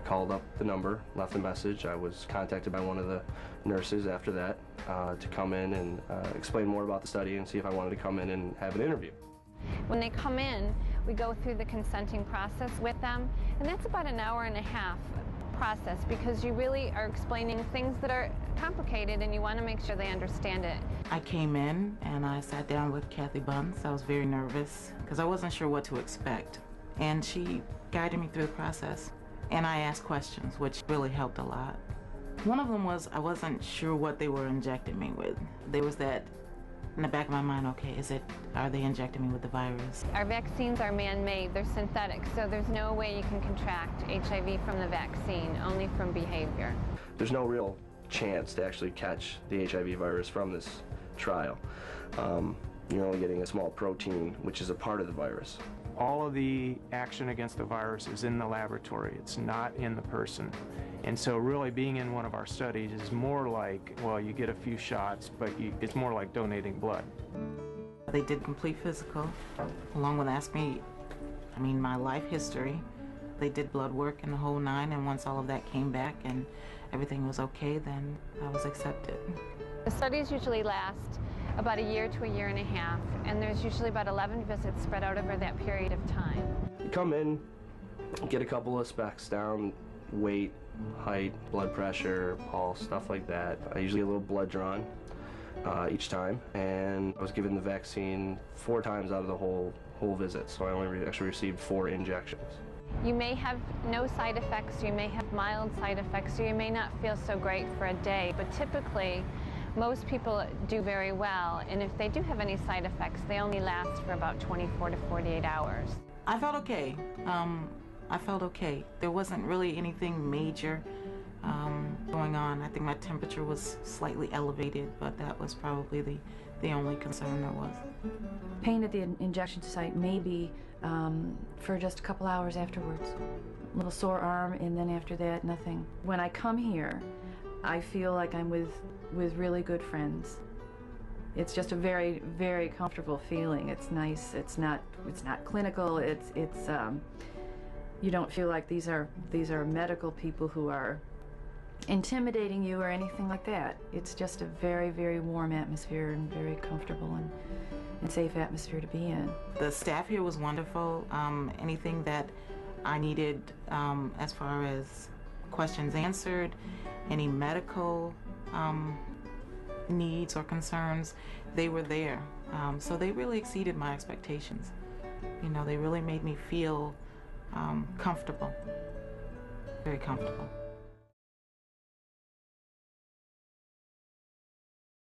called up the number, left a message. I was contacted by one of the nurses after that to come in and explain more about the study and see if I wanted to come in and have an interview. When they come in, we go through the consenting process with them, and that's about an hour and a half process because you really are explaining things that are complicated and you want to make sure they understand it. I came in and I sat down with Kathy Bunce. I was very nervous because I wasn't sure what to expect, and she guided me through the process, and I asked questions, which really helped a lot. One of them was I wasn't sure what they were injecting me with. There was that in the back of my mind, okay, are they injecting me with the virus? Our vaccines are man-made, they're synthetic, so there's no way you can contract HIV from the vaccine, only from behavior. There's no real chance to actually catch the HIV virus from this trial. You're only getting a small protein, which is a part of the virus. All of the action against the virus is in the laboratory. It's not in the person. And so really being in one of our studies is more like, well, you get a few shots, but it's more like donating blood. They did complete physical, along with asking me, my life history. They did blood work and the whole nine, and once all of that came back and everything was okay, then I was accepted. The studies usually last about a year to a year and a half, and there's usually about 11 visits spread out over that period of time. You come in, get a couple of specs down, weight, height, blood pressure, pulse, stuff like that. I usually get a little blood drawn each time, and I was given the vaccine 4 times out of the whole visit, so I only actually received 4 injections. You may have no side effects, you may have mild side effects, or you may not feel so great for a day, but typically most people do very well, and if they do have any side effects, they only last for about 24 to 48 hours. I felt okay. There wasn't really anything major going on. I think my temperature was slightly elevated, but that was probably the only concern there was. Pain at the injection site maybe for just a couple hours afterwards. A little sore arm, and then after that, nothing. When I come here, I feel like I'm with really good friends. It's just a very, very comfortable feeling. It's nice. It's not clinical. It's you don't feel like these are medical people who are intimidating you or anything like that. It's just a very, very warm atmosphere and very comfortable and safe atmosphere to be in. The staff here was wonderful. Anything that I needed as far as questions answered, any medical needs or concerns, they were there. So they really exceeded my expectations. They really made me feel comfortable, very comfortable.